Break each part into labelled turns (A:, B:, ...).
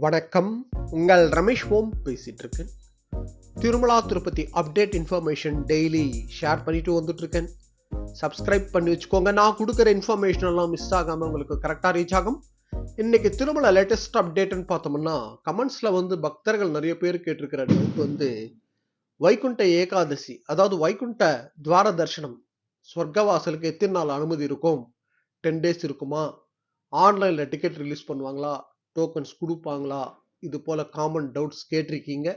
A: வணக்கம். உங்கள் ரமேஷ் ஓம் பேசிட்டு இருக்கேன். Tirumala Tirupati update information daily share பண்ணிட்டு வந்துட்டு இருக்கேன். சப்ஸ்கிரைப் பண்ணி வச்சுக்கோங்க. நான் கொடுக்குற இன்ஃபர்மேஷன் எல்லாம் மிஸ் ஆகாம உங்களுக்கு கரெக்டா ரீச் ஆகும். இன்னைக்கு திருமலா லேட்டஸ்ட் அப்டேட்னு பார்த்தோம்னா, கமெண்ட்ஸ்ல பக்தர்கள் நிறைய பேர் கேட்டிருக்கிற டவுட் வைகுண்ட ஏகாதசி, அதாவது வைகுண்ட துவார தரிசனம் சொர்க்கவாசலுக்கு எத்தனை நாள் அனுமதி இருக்கும்? 10 டேஸ் இருக்குமா? ஆன்லைன்ல டிக்கெட் ரிலீஸ் பண்ணுவாங்களா? டோக்கன்ஸ் கொடுப்பாங்களா? இது போல காமன் டவுட்ஸ் கேட்டிருக்கீங்க.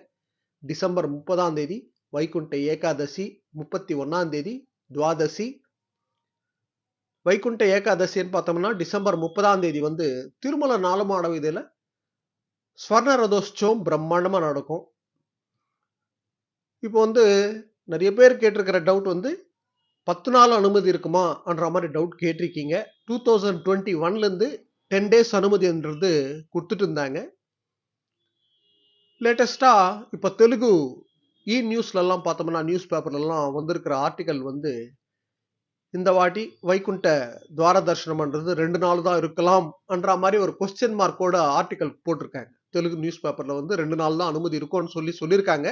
A: டிசம்பர் 30ஆம் தேதி வைகுண்ட ஏகாதசி, 31ஆம் தேதி துவாதசி. வைகுண்ட ஏகாதசின்னு பார்த்தோம்னா டிசம்பர் 30ஆம் தேதி திருமல நாலமாட வீதியில ஸ்வர்ண ரதோற்சவம் பிரம்மாண்டமா நடக்கும். இப்போ நிறைய பேர் கேட்டிருக்கிற டவுட் 10 நாள் அனுமதி இருக்குமான்ற மாதிரி டவுட் கேட்டிருக்கீங்க. 2021ல இருந்து 10 டேஸ் அனுமதின்றது கொடுத்துட்டு இருந்தாங்க. லேட்டஸ்டா இப்ப தெலுங்கு நியூஸ்ல எல்லாம் பார்த்தோம்னா, நியூஸ் பேப்பர்ல எல்லாம் வந்திருக்கிற ஆர்டிகல் இந்த வாட்டி வைகுண்ட துவார தரிசனம்ன்றது 2 நாள் தான் இருக்கலாம் என்ற மாதிரி ஒரு கொஸ்டின் மார்க்கோட ஆர்டிகல் போட்டிருக்காங்க. தெலுங்கு நியூஸ் பேப்பர்ல 2 நாள் தான் அனுமதி இருக்கும்னு சொல்லியிருக்காங்க.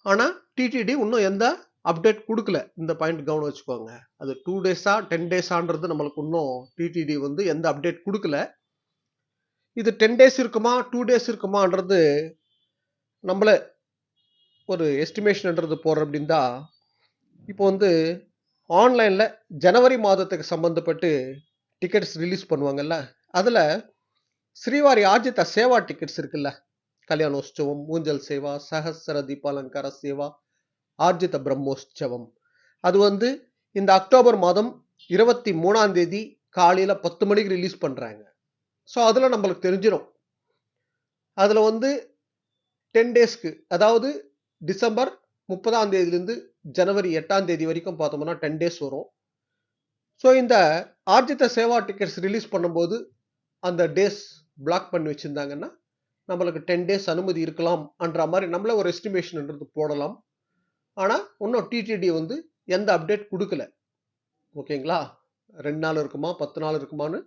A: ஆனா டிடிடி இன்னும் எந்த அப்டேட் கொடுக்கல. இந்த பாயிண்ட் கவனம் வச்சுக்கோங்க. அது 2 டேஸா 10 டேஸான்றது நம்மளுக்கு இன்னும் டிடிடி எந்த அப்டேட் கொடுக்கல. இது 10 டேஸ் இருக்குமா 2 டேஸ் இருக்குமான்றது நம்மள ஒரு எஸ்டிமேஷன்ன்றது போடுற அப்படின்னு தான். இப்போ ஆன்லைன்ல ஜனவரி மாதத்துக்கு சம்பந்தப்பட்டு டிக்கெட்ஸ் ரிலீஸ் பண்ணுவாங்கல்ல, அதுல ஸ்ரீவாரி ஆர்ஜித சேவா டிக்கெட்ஸ் இருக்குல்ல, கல்யாணோற்சவம், ஊஞ்சல் சேவா, சஹஸ்ர தீபாலங்கார சேவா, ஆர்ஜித பிரம்மோற்சவம், அது இந்த அக்டோபர் மாதம் 23ஆம் தேதி காலையில 10 மணிக்கு ரிலீஸ் பண்றாங்க. ஸோ அதுல நம்மளுக்கு தெரிஞ்சிடும். அதுல 10 டேஸ்க்கு, அதாவது டிசம்பர் 30ஆம் தேதியிலிருந்து ஜனவரி 8ஆம் தேதி வரைக்கும் பார்த்தோம்னா 10 டேஸ் வரும். ஸோ இந்த ஆர்ஜித சேவா டிக்கெட்ஸ் ரிலீஸ் பண்ணும்போது அந்த டேஸ் பிளாக் பண்ணி வச்சிருந்தாங்கன்னா நம்மளுக்கு 10 டேஸ் அனுமதி இருக்கலாம் என்ற மாதிரி நம்மள ஒரு எஸ்டிமேஷன்ன்றது போடலாம். ஆனா இன்னும் டிடிடி எந்த அப்டேட் கொடுக்கல. ஓகேங்களா? 2 நாள் இருக்குமா 10 நாள் இருக்குமான்னு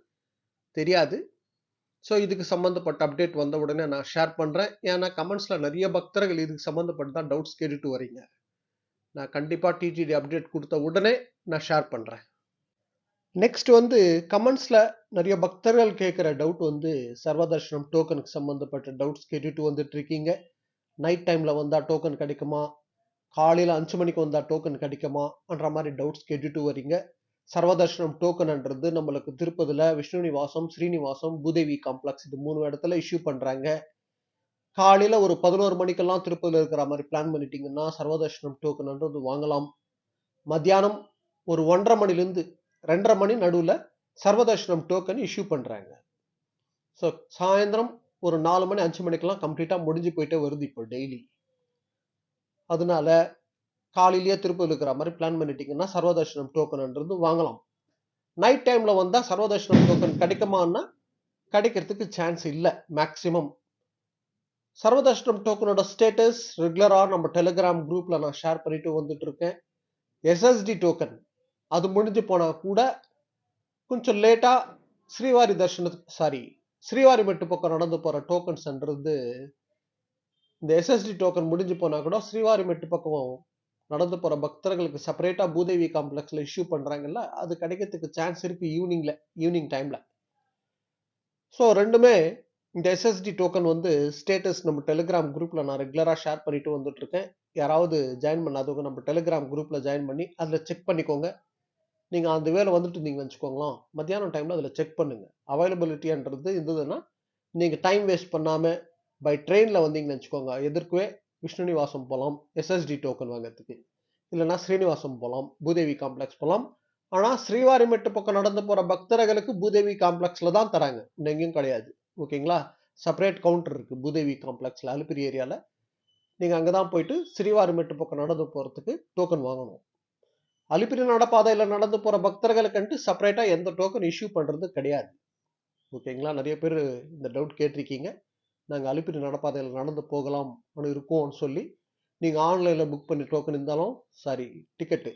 A: தெரியாது. ஸோ இதுக்கு சம்பந்தப்பட்ட அப்டேட் வந்த உடனே நான் ஷேர் பண்றேன். ஏன்னா கமெண்ட்ஸ்ல நிறைய பக்தர்கள் இதுக்கு சம்பந்தப்பட்டு தான் டவுட்ஸ் கேட்டுட்டு வரீங்க. நான் கண்டிப்பா டிடிடி அப்டேட் கொடுத்த உடனே நான் ஷேர் பண்றேன். நெக்ஸ்ட் கமெண்ட்ஸ்ல நிறைய பக்தர்கள் கேட்கிற டவுட் சர்வதர்ஷனம் டோக்கனுக்கு சம்பந்தப்பட்ட டவுட்ஸ் கேட்டுட்டு வந்துட்டு இருக்கீங்க. நைட் டைம்ல வந்தா டோக்கன் கிடைக்குமா, காலையில 5 மணிக்கு வந்தா டோக்கன் கிடைக்குமான்ற மாதிரி டவுட்ஸ் கேட்டுட்டு வரீங்க. சர்வதர்ஷனம் டோக்கன்ன்றது நம்மளுக்கு திருப்பதில விஷ்ணு நிவாசம், ஸ்ரீனிவாசம், பூதேவி காம்ப்ளெக்ஸ், இது 3 இடத்துல இஷ்யூ பண்றாங்க. காலையில ஒரு 11 மணிக்கெல்லாம் திருப்பதில இருக்கிற மாதிரி பிளான் பண்ணிட்டீங்கன்னா சர்வதர்ஷனம் டோக்கன்ன்றது வாங்கலாம். மத்தியானம் ஒரு 1:30 மணிலிருந்து 2:30 மணி நடுவுல சர்வதர்ஷனம் டோக்கன் இஷ்யூ பண்றாங்க. ஸோ சாயந்தரம் ஒரு 4 மணி 5 மணிக்கெல்லாம் கம்ப்ளீட்டா முடிஞ்சு போயிட்டே வருது இப்போ டெய்லி. அதனால காலையிலேயே திருப்பதி இருக்கிற மாதிரி பிளான் பண்ணிட்டீங்கன்னா சர்வதர்ஷனம் டோக்கன்ன்றது வாங்கலாம். நைட் டைம்ல வந்தா சர்வதர்ஷனம் டோக்கன் கிடைக்குமான்னா கிடைக்கிறதுக்கு சான்ஸ் இல்லை மேக்சிமம். சர்வதர்ஷனம் டோக்கனோட ஸ்டேட்டஸ் ரெகுலரா நம்ம டெலிகிராம் குரூப்ல நான் ஷேர் பண்ணிட்டு வந்துட்டு இருக்கேன். எஸ்எஸ்டி டோக்கன் அது முடிஞ்சு போனா கூட கொஞ்சம் லேட்டா ஸ்ரீவாரி ஸ்ரீவாரி மெட்டு பக்கம் நடந்து போற டோக்கன்ஸ்ன்றது இந்த எஸ்எஸ்டி டோக்கன் முடிஞ்சு போனா கூட ஸ்ரீவாரி மெட்டு பக்கம் நடந்து போற பக்தர்களுக்கு செப்பரேட்டா பூதேவி காம்ப்ளெக்ஸ்ல இஷ்யூ பண்றாங்கல்ல, அது கிடைக்கிறதுக்கு சான்ஸ் இருக்கு ஈவினிங் டைம்ல. ஸோ ரெண்டுமே இந்த எஸ்எஸ்டி டோக்கன் ஸ்டேட்டஸ் நம்ம டெலிகிராம் குரூப்ல நான் ரெகுலரா ஷேர் பண்ணிட்டு வந்துட்டு இருக்கேன். யாராவது ஜாயின் பண்ணாதவங்க நம்ம டெலிகிராம் குரூப்ல ஜாயின் பண்ணி அதுல செக் பண்ணிக்கோங்க. நீங்க அந்த வேலை வந்துட்டு இருந்தீங்கன்னு வச்சுக்கோங்களேன், மத்தியானம் டைம்ல அதுல செக் பண்ணுங்க. அவைலபிலிட்டின்றது இருந்ததுன்னா நீங்க டைம் வேஸ்ட் பண்ணாம பை ட்ரெயின்ல வந்தீங்கன்னு வச்சுக்கோங்க, எதிர்க்கவே விஷ்ணு நிவாசம் போகலாம் எஸ்எஸ்டி டோக்கன் வாங்கிறதுக்கு, இல்லைன்னா ஸ்ரீனிவாசம் போகலாம், பூதேவி காம்ப்ளெக்ஸ் போகலாம். ஆனா ஸ்ரீவாரிமெட்டு பக்கம் நடந்து போற பக்தர்களுக்கு பூதேவி காம்ப்ளெக்ஸ்ல தான் தராங்க, எங்கேயும் கிடையாது. ஓகேங்களா? செப்பரேட் கவுண்டர் இருக்கு பூதேவி காம்ப்ளெக்ஸ்ல, அலிப்பிரி ஏரியால. நீங்க அங்கதான் போயிட்டு ஸ்ரீவாரிமெட்டு பக்கம் நடந்து போறதுக்கு டோக்கன் வாங்கணும். அலிப்பிரி நடப்பாதையில நடந்து போற பக்தர்களுக்கு செப்பரேட்டா எந்த டோக்கன் இஷ்யூ பண்றது கிடையாது. ஓகேங்களா? நிறைய பேர் இந்த டவுட் கேட்டிருக்கீங்க. நாங்க அலிப்பிரி நடப்பாதையில நடந்து போகலாம் இருக்கோம்னு சொல்லி நீங்க ஆன்லைன்ல புக் பண்ணி டோக்கன் இருந்தாலும் டிக்கெட்டு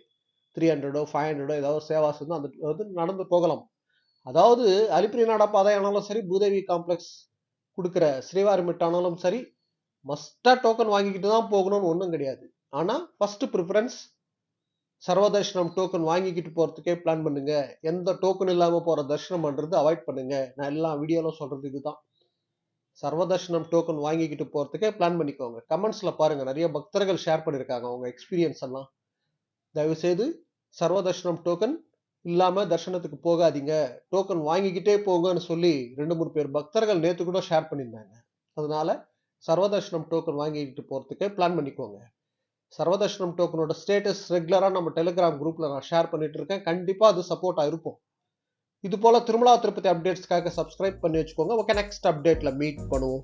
A: 300 500 ஏதாவது சேவாஸ் அந்த நடந்து போகலாம். அதாவது அலிப்பிரி நடப்பாதை ஆனாலும் சரி, பூதேவி காம்ப்ளெக்ஸ் கொடுக்குற ஸ்ரீவாரிமெட் ஆனாலும் சரி, மஸ்டா டோக்கன் வாங்கிக்கிட்டு தான் போகணும்னு ஒன்றும் கிடையாது. ஆனால் ஃபர்ஸ்ட் ப்ரிஃபரன்ஸ் சர்வதர்ஷனம் டோக்கன் வாங்கிக்கிட்டு போகிறதுக்கே பிளான் பண்ணுங்க. எந்த டோக்கன் இல்லாமல் போகிற தர்ஷனம் பண்ணுறது அவாய்ட் பண்ணுங்க. நான் எல்லா வீடியோவில் சொல்கிறது இதுதான். சர்வதர்ஷனம் டோக்கன் வாங்கிக்கிட்டு போகிறதுக்கே பிளான் பண்ணிக்கோங்க. கமெண்ட்ஸில் பாருங்கள், நிறைய பக்தர்கள் ஷேர் பண்ணியிருக்காங்க அவங்க எக்ஸ்பீரியன்ஸ் எல்லாம். தயவுசெய்து சர்வதர்ஷனம் டோக்கன் இல்லாமல் தர்ஷனத்துக்கு போகாதீங்க, டோக்கன் வாங்கிக்கிட்டே போங்கன்னு சொல்லி 2-3 பேர் பக்தர்கள் நேற்று கூட ஷேர் பண்ணியிருந்தாங்க. அதனால சர்வதர்ஷனம் டோக்கன் வாங்கிக்கிட்டு போகிறதுக்கே பிளான் பண்ணிக்கோங்க. சர்வதர்ஷனம் டோக்கனோட ஸ்டேட்டஸ் ரெகுலராக நம்ம டெலிகிராம் குரூப்பில் நான் ஷேர் பண்ணிட்டு இருக்கேன். கண்டிப்பாக அது சப்போர்ட்டாக இருக்கும். இது போல திருமலா திருப்பதி அப்டேட்ஸ்க்காக சப்ஸ்கிரைப் பண்ணி வச்சுக்கோங்க. ஓகே, நெக்ஸ்ட் அப்டேட்டில் மீட் பண்ணுவோம்.